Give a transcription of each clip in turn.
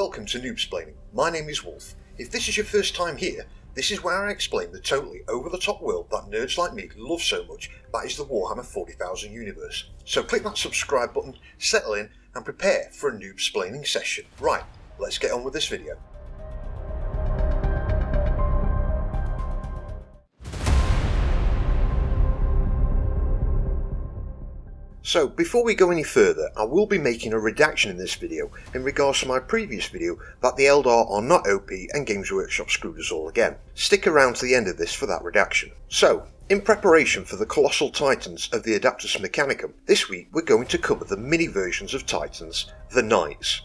Welcome to Noob-Splaining. My name is Wolf. If this is your first time here, this is where I explain the totally over-the-top world that nerds like me love so much, that is the Warhammer 40,000 universe. So click that subscribe button, settle in, and prepare for a Noob-Splaining session. Right, let's get on with this video. So before we go any further, I will be making a redaction in this video in regards to my previous video that the Eldar are not OP and Games Workshop screwed us all again. Stick around to the end of this for that redaction. So, in preparation for the colossal titans of the Adeptus Mechanicum, this week we're going to cover the mini versions of titans, the Knights.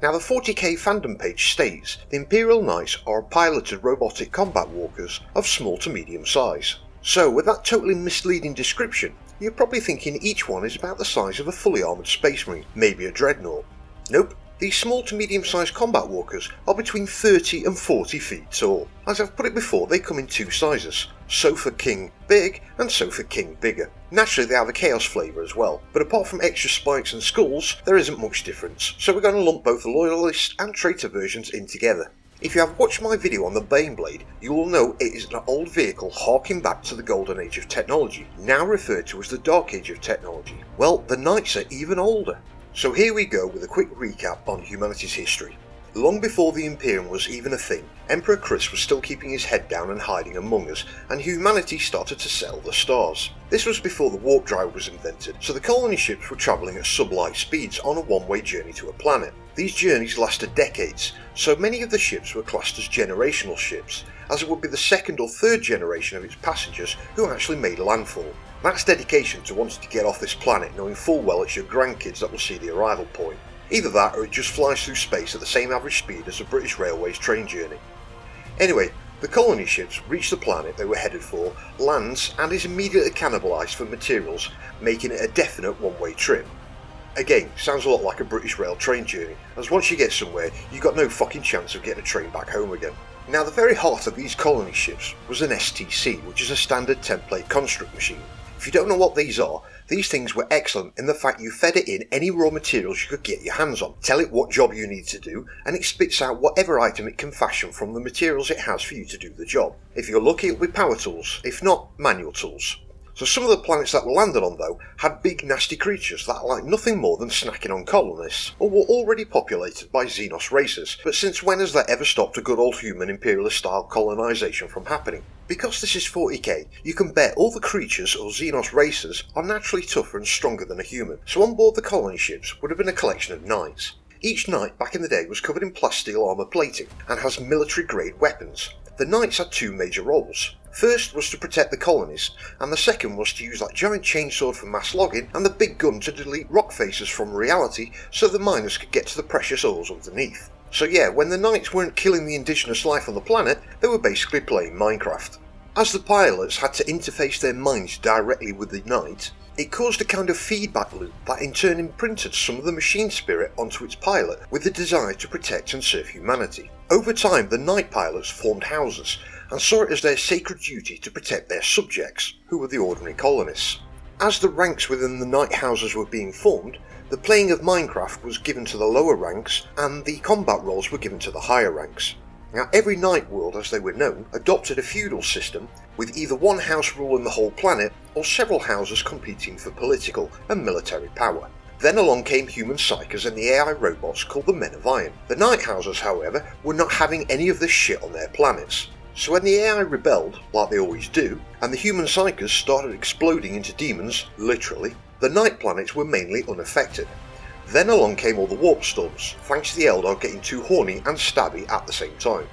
Now the 40k fandom page states the Imperial Knights are piloted robotic combat walkers of small to medium size. So with that totally misleading description, you're probably thinking each one is about the size of a fully armoured space marine, maybe a dreadnought. Nope, these small to medium sized combat walkers are between 30 and 40 feet tall. As I've put it before, they come in two sizes, Sofa King Big and Sofa King Bigger. Naturally they have a Chaos flavour as well, but apart from extra spikes and skulls, there isn't much difference, so we're going to lump both the Loyalist and Traitor versions in together. If you have watched my video on the Baneblade, you will know it is an old vehicle harking back to the Golden Age of technology, now referred to as the Dark Age of technology. Well, the Knights are even older. So here we go with a quick recap on humanity's history. Long before the Imperium was even a thing, Emperor Chris was still keeping his head down and hiding among us, and humanity started to settle the stars. This was before the warp drive was invented, so the colony ships were travelling at sublight speeds on a one-way journey to a planet. These journeys lasted decades, so many of the ships were classed as generational ships, as it would be the second or third generation of its passengers who actually made landfall. That's dedication to wanting to get off this planet knowing full well it's your grandkids that will see the arrival point. Either that or it just flies through space at the same average speed as a British Railways train journey. Anyway, the colony ships reach the planet they were headed for, lands and is immediately cannibalised for materials, making it a definite one-way trip. Again, sounds a lot like a British Rail train journey, as once you get somewhere, you've got no fucking chance of getting a train back home again. Now the very heart of these colony ships was an STC, which is a standard template construct machine. If you don't know what these are, these things were excellent in the fact you fed it in any raw materials you could get your hands on, tell it what job you need to do, and it spits out whatever item it can fashion from the materials it has for you to do the job. If you're lucky it'll be power tools, if not, manual tools. So some of the planets that were landed on though had big nasty creatures that liked nothing more than snacking on colonists, or were already populated by Xenos races, but since when has that ever stopped a good old human imperialist style colonisation from happening? Because this is 40k, you can bet all the creatures or Xenos races are naturally tougher and stronger than a human, so on board the colony ships would have been a collection of knights. Each knight back in the day was covered in plasteel armour plating and has military grade weapons. The knights had two major roles. First was to protect the colonies, and the second was to use that giant chainsword for mass logging and the big gun to delete rock faces from reality so the miners could get to the precious ores underneath. So yeah, when the knights weren't killing the indigenous life on the planet, they were basically playing Minecraft. As the pilots had to interface their minds directly with the knight, it caused a kind of feedback loop that in turn imprinted some of the machine spirit onto its pilot with the desire to protect and serve humanity. Over time, the knight pilots formed houses and saw it as their sacred duty to protect their subjects, who were the ordinary colonists. As the ranks within the knight houses were being formed, the playing of Minecraft was given to the lower ranks and the combat roles were given to the higher ranks. Now every knight world, as they were known, adopted a feudal system with either one house ruling the whole planet or several houses competing for political and military power. Then along came human psychers and the AI robots called the Men of Iron. The knight houses, however, were not having any of this shit on their planets. So when the AI rebelled, like they always do, and the human psychers started exploding into demons, literally, the knight planets were mainly unaffected. Then along came all the warp storms, thanks to the Eldar getting too horny and stabby at the same time.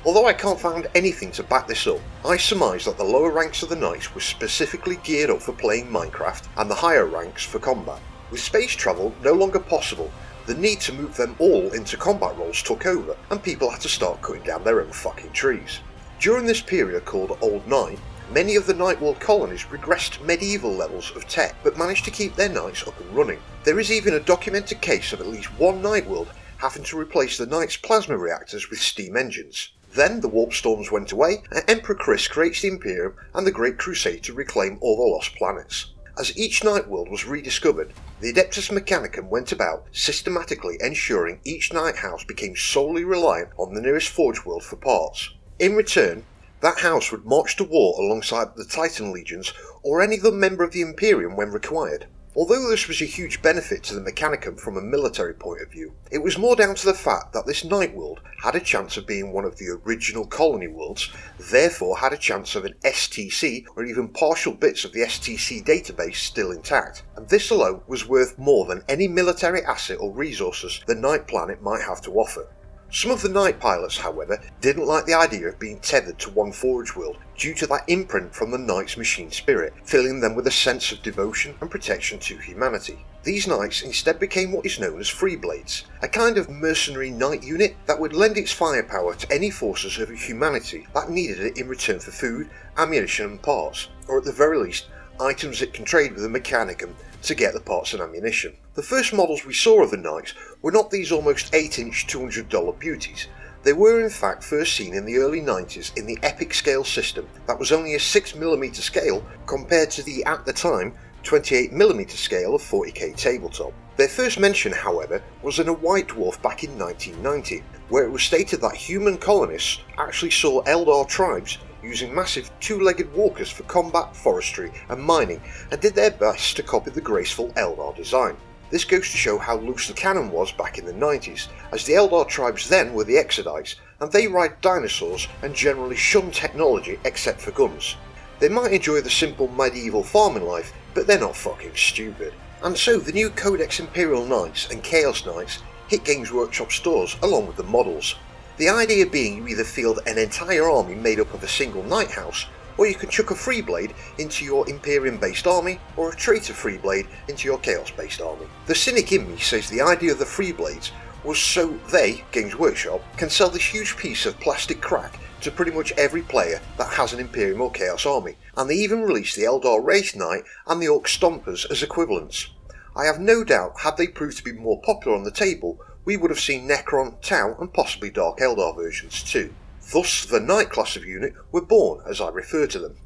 Although I can't find anything to back this up, I surmise that the lower ranks of the knights were specifically geared up for playing Minecraft and the higher ranks for combat. With space travel no longer possible, the need to move them all into combat roles took over and people had to start cutting down their own fucking trees. During this period called Old Night, many of the Night World colonies regressed to medieval levels of tech but managed to keep their knights up and running. There is even a documented case of at least one Night World having to replace the knights' plasma reactors with steam engines. Then the warp storms went away and Emperor Chris creates the Imperium and the Great Crusade to reclaim all the lost planets. As each Knight world was rediscovered, the Adeptus Mechanicum went about systematically ensuring each Knight house became solely reliant on the nearest Forge world for parts. In return, that house would march to war alongside the Titan legions or any other member of the Imperium when required. Although this was a huge benefit to the Mechanicum from a military point of view, it was more down to the fact that this Knight world had a chance of being one of the original colony worlds, therefore had a chance of an STC or even partial bits of the STC database still intact, and this alone was worth more than any military asset or resources the Knight planet might have to offer. Some of the Knight pilots, however, didn't like the idea of being tethered to one Forge world due to that imprint from the Knight's machine spirit, filling them with a sense of devotion and protection to humanity. These Knights instead became what is known as Freeblades, a kind of mercenary Knight unit that would lend its firepower to any forces of humanity that needed it in return for food, ammunition and parts, or at the very least, items it can trade with the Mechanicum to get the parts and ammunition. The first models we saw of the Knights were not these almost 8-inch $200 beauties. They were in fact first seen in the early 90s in the epic scale system that was only a 6mm scale compared to the, at the time, 28mm scale of 40k tabletop. Their first mention, however, was in a White Dwarf back in 1990, where it was stated that human colonists actually saw Eldar tribes using massive two-legged walkers for combat, forestry and mining, and did their best to copy the graceful Eldar design. This goes to show how loose the canon was back in the 90s, as the Eldar tribes then were the Exodites, and they ride dinosaurs and generally shun technology except for guns. They might enjoy the simple medieval farming life, but they're not fucking stupid. And so the new Codex Imperial Knights and Chaos Knights hit Games Workshop stores along with the models. The idea being you either field an entire army made up of a single Knight house, or you can chuck a Freeblade into your Imperium-based army, or a Traitor Freeblade into your Chaos-based army. The cynic in me says the idea of the Freeblades was so they, Games Workshop, can sell this huge piece of plastic crack to pretty much every player that has an Imperium or Chaos army, and they even released the Eldar Wraith Knight and the Orc Stompers as equivalents. I have no doubt, had they proved to be more popular on the table, we would have seen Necron, Tau and possibly Dark Eldar versions too. Thus the Knight class of unit were born, as I refer to them.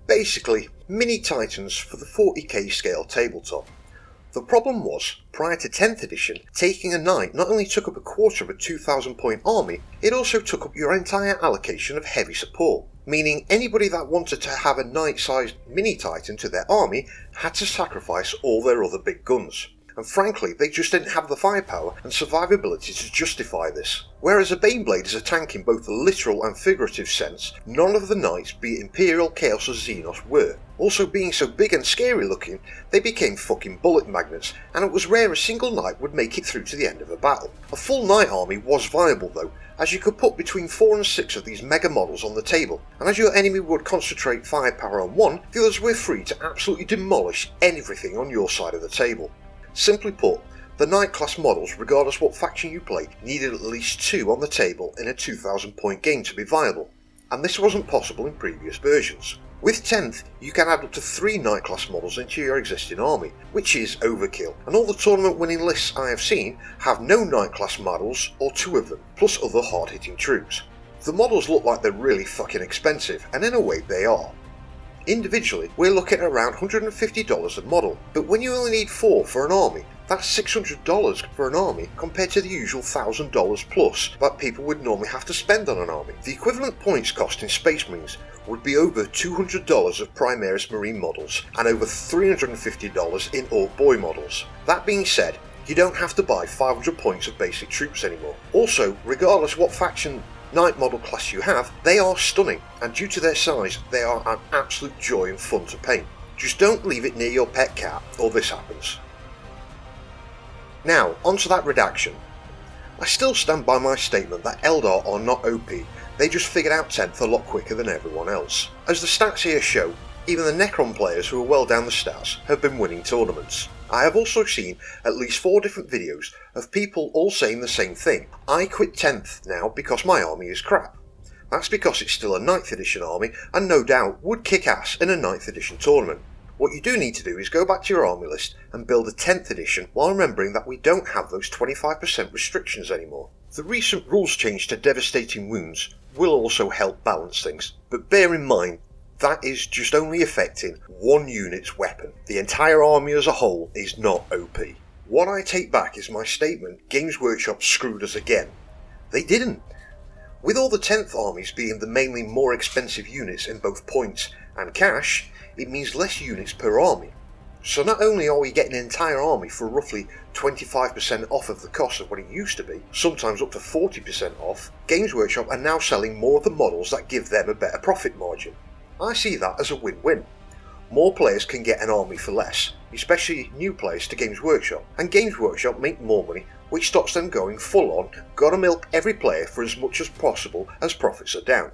Basically, mini Titans for the 40k scale tabletop. The problem was, prior to 10th edition, taking a Knight not only took up a quarter of a 2000 point army, it also took up your entire allocation of heavy support, meaning anybody that wanted to have a Knight-sized mini Titan to their army had to sacrifice all their other big guns. And frankly, they just didn't have the firepower and survivability to justify this. Whereas a Baneblade is a tank in both the literal and figurative sense, none of the Knights, be it Imperial, Chaos or Xenos, were. Also being so big and scary looking, they became fucking bullet magnets, and it was rare a single Knight would make it through to the end of a battle. A full Knight army was viable though, as you could put between 4 and 6 of these mega models on the table, and as your enemy would concentrate firepower on one, the others were free to absolutely demolish everything on your side of the table. Simply put, the Knight class models, regardless what faction you play, needed at least 2 on the table in a 2000 point game to be viable, and this wasn't possible in previous versions. With 10th, you can add up to 3 Knight class models into your existing army, which is overkill, and all the tournament winning lists I have seen have no Knight class models or 2 of them, plus other hard hitting troops. The models look like they're really fucking expensive, and in a way they are. Individually, we're looking at around $150 a model, but when you only need 4 for an army, that's $600 for an army compared to the usual $1,000 plus that people would normally have to spend on an army. The equivalent points cost in Space Marines would be over $200 of Primaris Marine models and over $350 in Orc Boy models. That being said, you don't have to buy 500 points of basic troops anymore. Also, regardless what faction Knight model class you have, they are stunning, and due to their size, they are an absolute joy and fun to paint. Just don't leave it near your pet cat, or this happens. Now, onto that redaction. I still stand by my statement that Eldar are not OP, they just figured out 10th a lot quicker than everyone else. As the stats here show, even the Necron players who are well down the stats have been winning tournaments. I have also seen at least 4 different videos of people all saying the same thing. I quit 10th now because my army is crap. That's because it's still a 9th edition army and no doubt would kick ass in a 9th edition tournament. What you do need to do is go back to your army list and build a 10th edition while remembering that we don't have those 25% restrictions anymore. The recent rules change to devastating wounds will also help balance things, but bear in mind that is just only affecting one unit's weapon. The entire army as a whole is not OP. What I take back is my statement, Games Workshop screwed us again. They didn't. With all the 10th armies being the mainly more expensive units in both points and cash, it means less units per army. So not only are we getting an entire army for roughly 25% off of the cost of what it used to be, sometimes up to 40% off, Games Workshop are now selling more of the models that give them a better profit margin. I see that as a win-win. More players can get an army for less, especially new players to Games Workshop, and Games Workshop make more money, which stops them going full on, gotta milk every player for as much as possible as profits are down.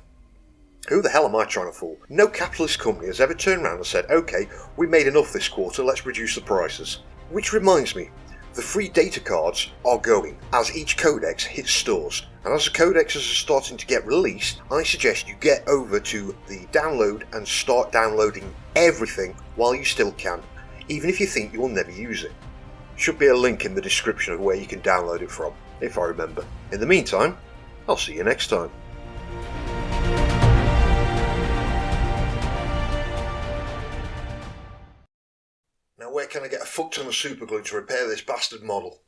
Who the hell am I trying to fool? No capitalist company has ever turned around and said, okay, we made enough this quarter, let's reduce the prices. Which reminds me, the free data cards are going as each codex hits stores, and as the codexes are starting to get released, I suggest you get over to the download and start downloading everything while you still can, even if you think you will never use it. Should be a link in the description of where you can download it from, if I remember. In the meantime, I'll see you next time. Now where can I get a fuck ton of super glue to repair this bastard model?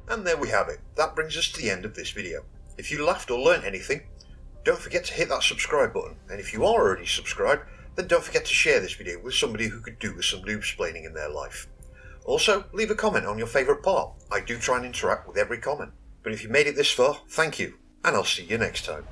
And there we have it. That brings us to the end of this video. If you laughed or learnt anything, don't forget to hit that subscribe button. And if you are already subscribed, then don't forget to share this video with somebody who could do with some noob-splaining in their life. Also, leave a comment on your favourite part. I do try and interact with every comment. But if you made it this far, thank you, and I'll see you next time.